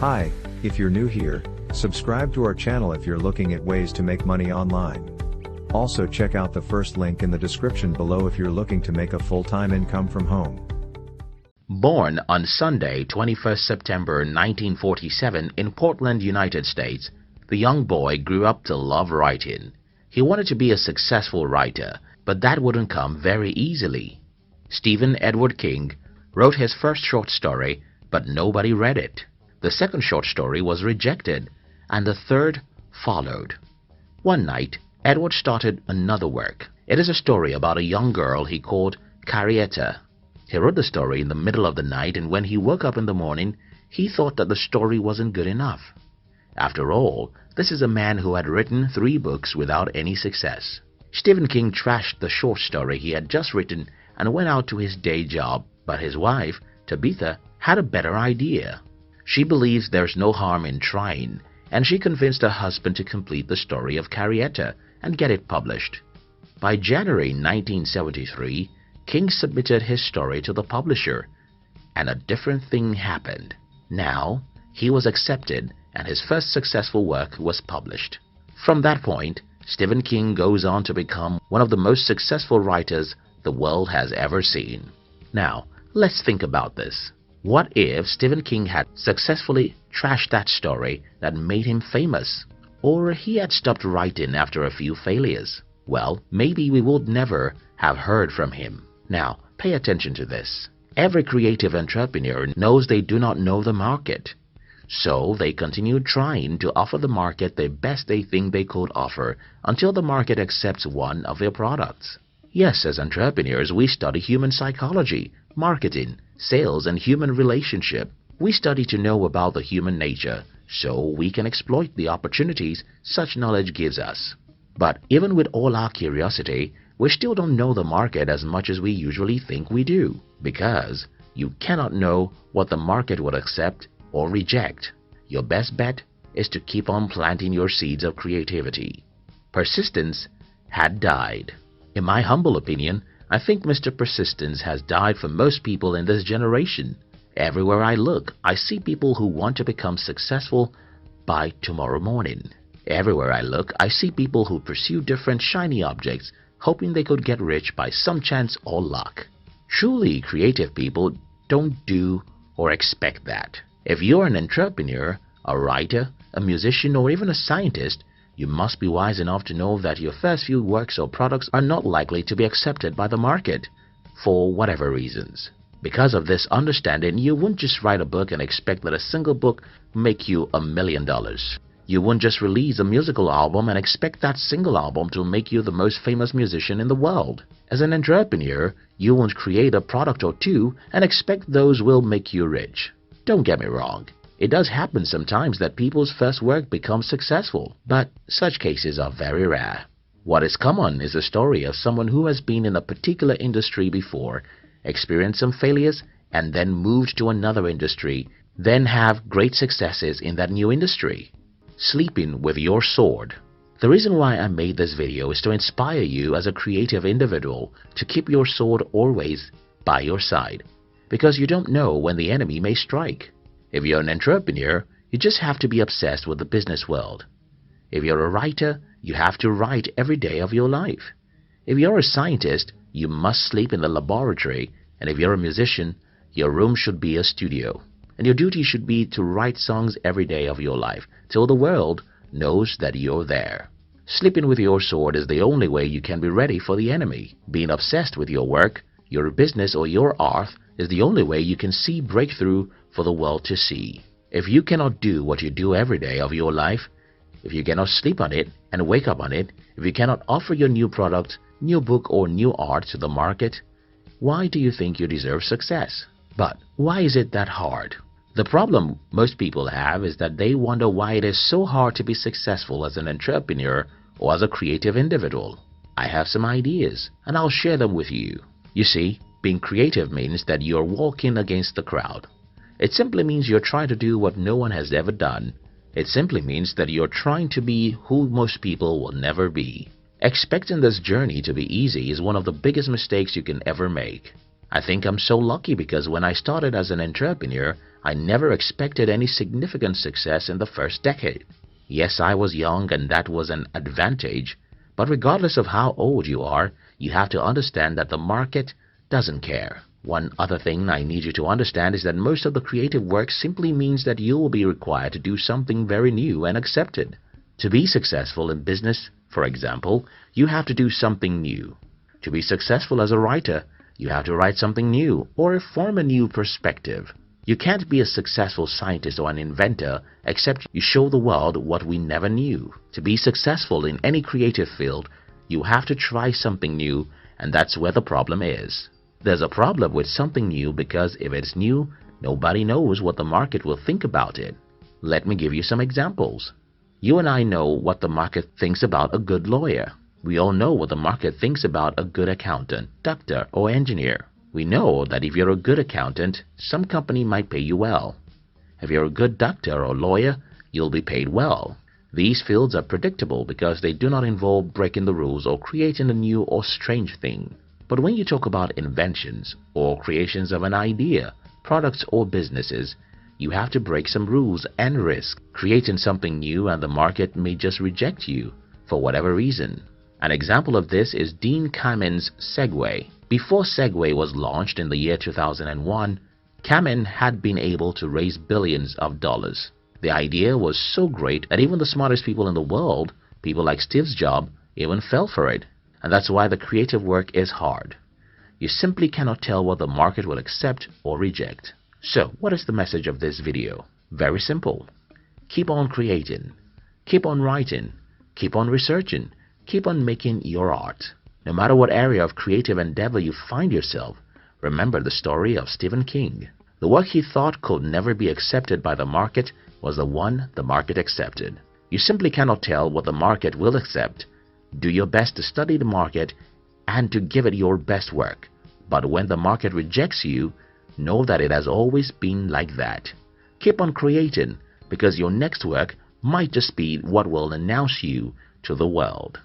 Hi, if you're new here, subscribe to our channel if you're looking at ways to make money online. Also check out the first link in the description below if you're looking to make a full-time income from home. Born on Sunday, 21st September 1947 in Portland, United States, the young boy grew up to love writing. He wanted to be a successful writer, but that wouldn't come very easily. Stephen Edward King wrote his first short story, but nobody read it. The second short story was rejected, and the third followed. One night, Edward started another work. It is a story about a young girl he called Carrietta. He wrote the story in the middle of the night, and when he woke up in the morning, he thought that the story wasn't good enough. After all, this is a man who had written 3 books without any success. Stephen King trashed the short story he had just written and went out to his day job, but his wife, Tabitha, had a better idea. She believes there's no harm in trying, and she convinced her husband to complete the story of Carrietta and get it published. By January 1973, King submitted his story to the publisher, and a different thing happened. Now, he was accepted and his first successful work was published. From that point, Stephen King goes on to become one of the most successful writers the world has ever seen. Now, let's think about this. What if Stephen King had successfully trashed that story that made him famous? Or he had stopped writing after a few failures? Well, maybe we would never have heard from him. Now, pay attention to this. Every creative entrepreneur knows they do not know the market. So they continue trying to offer the market the best they think they could offer until the market accepts one of their products. Yes, as entrepreneurs, we study human psychology, marketing, sales, and human relationship. We study to know about the human nature so we can exploit the opportunities such knowledge gives us. But even with all our curiosity, we still don't know the market as much as we usually think we do, because you cannot know what the market would accept or reject. Your best bet is to keep on planting your seeds of creativity. Persistence had died. In my humble opinion, I think Mr. Persistence has died for most people in this generation. Everywhere I look, I see people who want to become successful by tomorrow morning. Everywhere I look, I see people who pursue different shiny objects, hoping they could get rich by some chance or luck. Truly creative people don't do or expect that. If you're an entrepreneur, a writer, a musician, or even a scientist, you must be wise enough to know that your first few works or products are not likely to be accepted by the market, for whatever reasons. Because of this understanding, you won't just write a book and expect that a single book will make you $1 million. You won't just release a musical album and expect that single album to make you the most famous musician in the world. As an entrepreneur, you won't create a product or two and expect those will make you rich. Don't get me wrong. It does happen sometimes that people's first work becomes successful, but such cases are very rare. What is common is a story of someone who has been in a particular industry before, experienced some failures, and then moved to another industry, then have great successes in that new industry. Sleeping with your sword. The reason why I made this video is to inspire you as a creative individual to keep your sword always by your side, because you don't know when the enemy may strike. If you're an entrepreneur, you just have to be obsessed with the business world. If you're a writer, you have to write every day of your life. If you're a scientist, you must sleep in the laboratory, and if you're a musician, your room should be a studio. And your duty should be to write songs every day of your life till the world knows that you're there. Sleeping with your sword is the only way you can be ready for the enemy. Being obsessed with your work, your business, or your art is the only way you can see breakthrough for the world to see. If you cannot do what you do every day of your life, if you cannot sleep on it and wake up on it, if you cannot offer your new product, new book, or new art to the market, why do you think you deserve success? But why is it that hard? The problem most people have is that they wonder why it is so hard to be successful as an entrepreneur or as a creative individual. I have some ideas, and I'll share them with you. You see, being creative means that you're walking against the crowd. It simply means you're trying to do what no one has ever done. It simply means that you're trying to be who most people will never be. Expecting this journey to be easy is one of the biggest mistakes you can ever make. I think I'm so lucky because when I started as an entrepreneur, I never expected any significant success in the first decade. Yes, I was young and that was an advantage, but regardless of how old you are, you have to understand that the market doesn't care. One other thing I need you to understand is that most of the creative work simply means that you will be required to do something very new and accepted. To be successful in business, for example, you have to do something new. To be successful as a writer, you have to write something new or form a new perspective. You can't be a successful scientist or an inventor except you show the world what we never knew. To be successful in any creative field, you have to try something new, and that's where the problem is. There's a problem with something new because if it's new, nobody knows what the market will think about it. Let me give you some examples. You and I know what the market thinks about a good lawyer. We all know what the market thinks about a good accountant, doctor, or engineer. We know that if you're a good accountant, some company might pay you well. If you're a good doctor or lawyer, you'll be paid well. These fields are predictable because they do not involve breaking the rules or creating a new or strange thing. But when you talk about inventions or creations of an idea, products or businesses, you have to break some rules and risk creating something new, and the market may just reject you for whatever reason. An example of this is Dean Kamen's Segway. Before Segway was launched in the year 2001, Kamen had been able to raise billions of dollars. The idea was so great that even the smartest people in the world, people like Steve Jobs, even fell for it. And that's why the creative work is hard. You simply cannot tell what the market will accept or reject. So, what is the message of this video? Very simple. Keep on creating. Keep on writing. Keep on researching. Keep on making your art. No matter what area of creative endeavor you find yourself, remember the story of Stephen King. The work he thought could never be accepted by the market was the one the market accepted. You simply cannot tell what the market will accept. Do your best to study the market and to give it your best work. But when the market rejects you, know that it has always been like that. Keep on creating because your next work might just be what will announce you to the world.